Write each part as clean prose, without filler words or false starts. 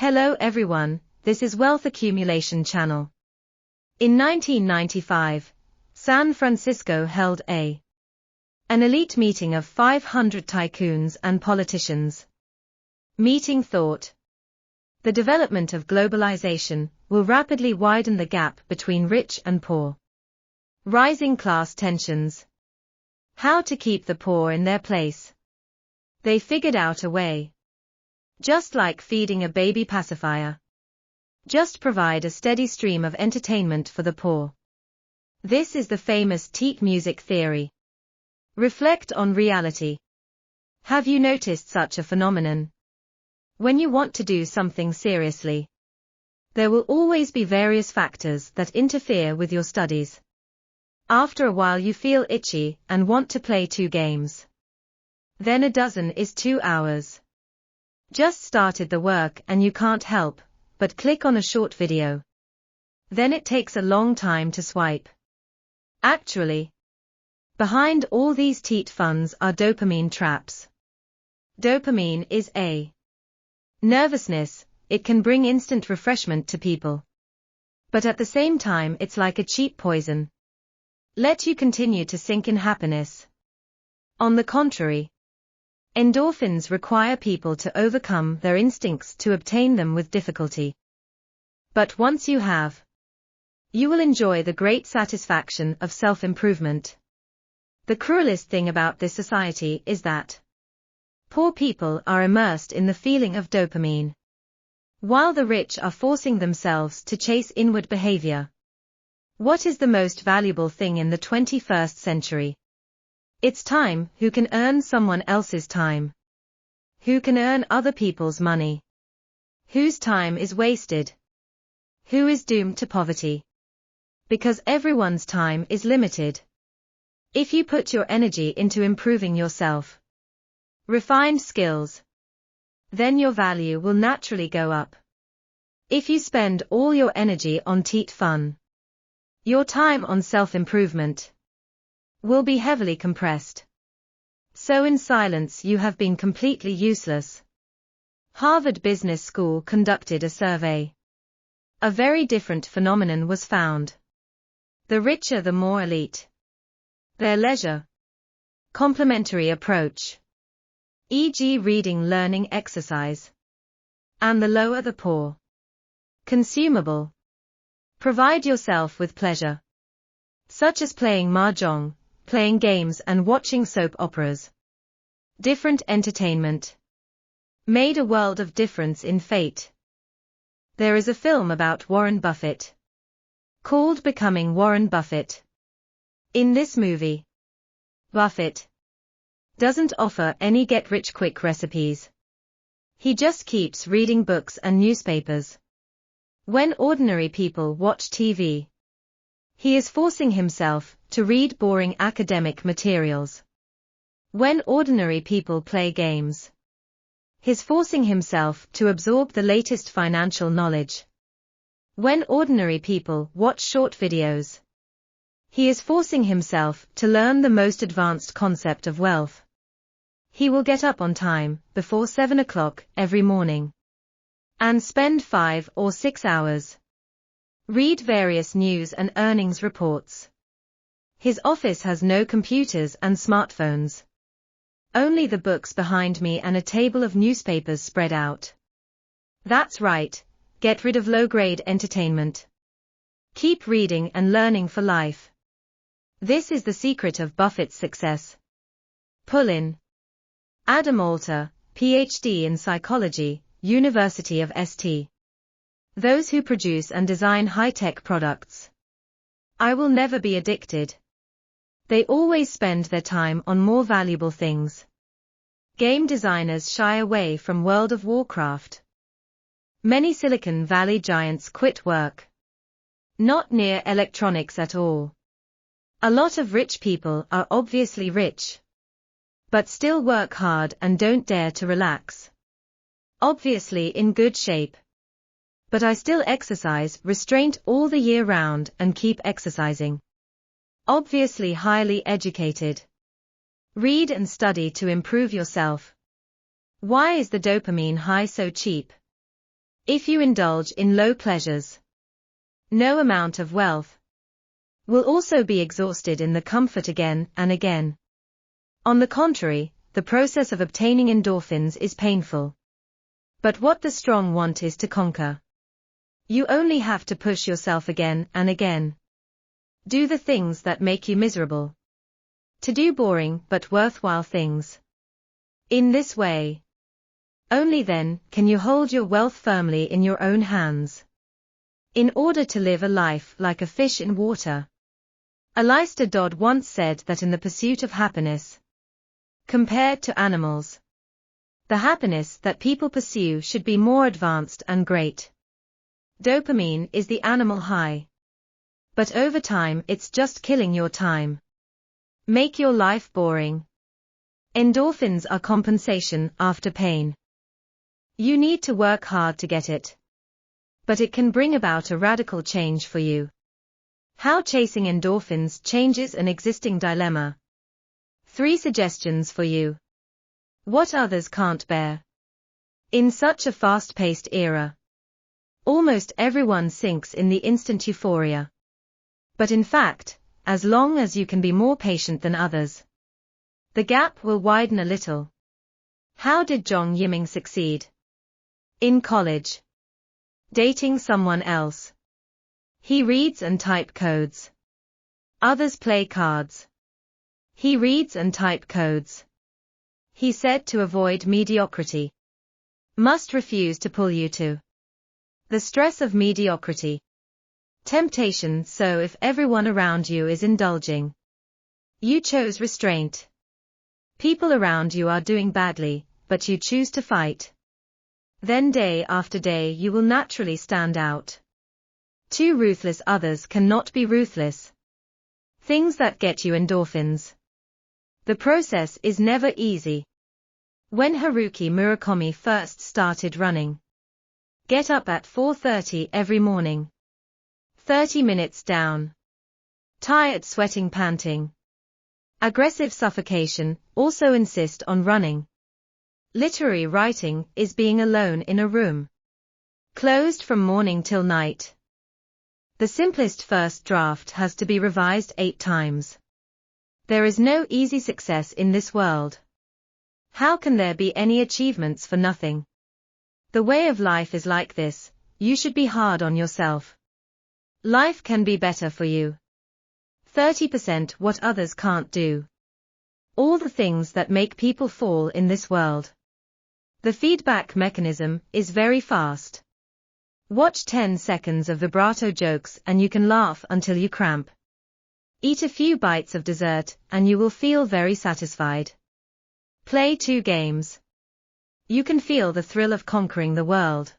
Hello everyone, this is Wealth Accumulation Channel. In 1995, San Francisco held an elite meeting of 500 tycoons and politicians. Meeting thought: the development of globalization will rapidly widen the gap between rich and poor. Rising class tensions. How to keep the poor in their place. They figured out a way. Just like feeding a baby pacifier. Just provide a steady stream of entertainment for the poor. This is the famous sheet music theory. Reflect on reality. Have you noticed such a phenomenon? When you want to do something seriously, there will always be various factors that interfere with your studies. After a while you feel itchy and want to play 2 games. Then a dozen is 2 hours. Just started the work and you can't help but click on a short video. Then it takes a long time to swipe. Actually, behind all these cheat funds are dopamine traps. Dopamine is a nervousness. It can bring instant refreshment to people. But at the same time it's like a cheap poison. Let you continue to sink in happiness. On the contrary, endorphins require people to overcome their instincts to obtain them with difficulty. But once you have, you will enjoy the great satisfaction of self-improvement. The cruelest thing about this society is that poor people are immersed in the feeling of dopamine, while the rich are forcing themselves to chase inward behavior. What is the most valuable thing in the 21st century? It's time. Who can earn someone else's time? Who can earn other people's money? Whose time is wasted? Who is doomed to poverty? Because everyone's time is limited. If you put your energy into improving yourself, refined skills, then your value will naturally go up. If you spend all your energy on cheat fun, your time on self-improvement will be heavily compressed. So in silence you have been completely useless. Harvard Business School conducted a survey. A very different phenomenon was found. The richer the more elite. Their leisure. Complementary approach. E.g. reading, learning, exercise. And the lower the poor. Consumable. Provide yourself with pleasure. Such as playing mahjong, playing games and watching soap operas. Different entertainment made a world of difference in fate. There is a film about Warren Buffett called Becoming Warren Buffett. In this movie, Buffett doesn't offer any get-rich-quick recipes. He just keeps reading books and newspapers. When ordinary people watch TV, he is forcing himself to read boring academic materials. When ordinary people play games, he's forcing himself to absorb the latest financial knowledge. When ordinary people watch short videos, he is forcing himself to learn the most advanced concept of wealth. He will get up on time, before 7 o'clock every morning, and spend 5 or 6 hours. Read various news and earnings reports. His office has no computers and smartphones. Only the books behind me and a table of newspapers spread out. That's right, get rid of low-grade entertainment. Keep reading and learning for life. This is the secret of Buffett's success. Pull in. Adam Alter, PhD in psychology, University of St. Those who produce and design high-tech products. I will never be addicted. They always spend their time on more valuable things. Game designers shy away from World of Warcraft. Many Silicon Valley giants quit work. Not near electronics at all. A lot of rich people are obviously rich, but still work hard and don't dare to relax. Obviously in good shape. But I still exercise restraint all the year round and keep exercising. Obviously highly educated. Read and study to improve yourself. Why is the dopamine high so cheap? If you indulge in low pleasures, no amount of wealth will also be exhausted in the comfort again and again. On the contrary, the process of obtaining endorphins is painful. But what the strong want is to conquer. You only have to push yourself again and again. Do the things that make you miserable. To do boring but worthwhile things. In this way, only then can you hold your wealth firmly in your own hands. In order to live a life like a fish in water. Alistair Dodd once said that in the pursuit of happiness, compared to animals, the happiness that people pursue should be more advanced and great. Dopamine is the animal high. But over time it's just killing your time. Make your life boring. Endorphins are compensation after pain. You need to work hard to get it. But it can bring about a radical change for you. How chasing endorphins changes an existing dilemma. 3 suggestions for you. What others can't bear. In such a fast-paced era, almost everyone sinks in the instant euphoria. But in fact, as long as you can be more patient than others, the gap will widen a little. How did Zhong Yiming succeed? In college. Dating someone else. He reads and type codes. Others play cards. He reads and type codes. He said to avoid mediocrity. Must refuse to pull you to the stress of mediocrity. Temptation. So if everyone around you is indulging, you chose restraint. People around you are doing badly, but you choose to fight. Then day after day you will naturally stand out. Too ruthless others cannot be ruthless. Things that get you endorphins. The process is never easy. When Haruki Murakami first started running, get up at 4:30 every morning. 30 minutes down. Tired, sweating, panting. Aggressive suffocation, also insist on running. Literary writing is being alone in a room. Closed from morning till night. The simplest first draft has to be revised 8 times. There is no easy success in this world. How can there be any achievements for nothing? The way of life is like this, you should be hard on yourself. Life can be better for you. 30% what others can't do. All the things that make people fall in this world. The feedback mechanism is very fast. Watch 10 seconds of vibrato jokes and you can laugh until you cramp. Eat a few bites of dessert and you will feel very satisfied. Play 2 games. You can feel the thrill of conquering the world.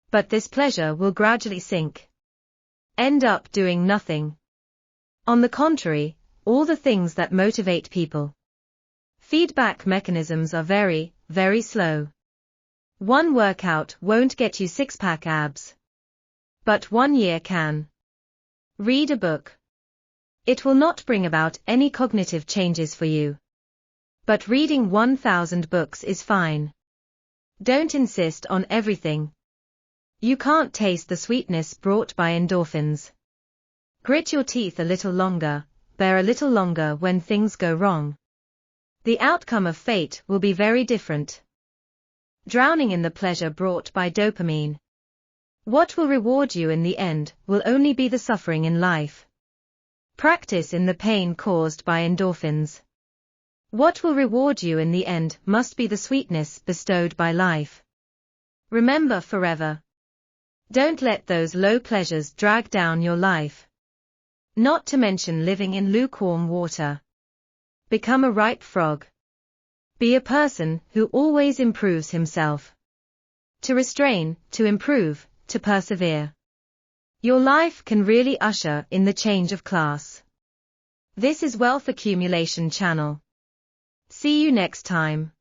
But this pleasure will gradually sink. End up doing nothing. On the contrary, all the things that motivate people. Feedback mechanisms are very, very slow. One workout won't get you 6-pack abs. But 1 year can. Read a book. It will not bring about any cognitive changes for you. But reading 1,000 books is fine. Don't insist on everything. You can't taste the sweetness brought by endorphins. Grit your teeth a little longer, bear a little longer when things go wrong. The outcome of fate will be very different. Drowning in the pleasure brought by dopamine. What will reward you in the end will only be the suffering in life. Practice in the pain caused by endorphins. What will reward you in the end must be the sweetness bestowed by life. Remember forever. Don't let those low pleasures drag down your life. Not to mention living in lukewarm water. Become a ripe frog. Be a person who always improves himself. To restrain, to improve, to persevere. Your life can really usher in the change of class. This is Wealth Accumulation Channel. See you next time.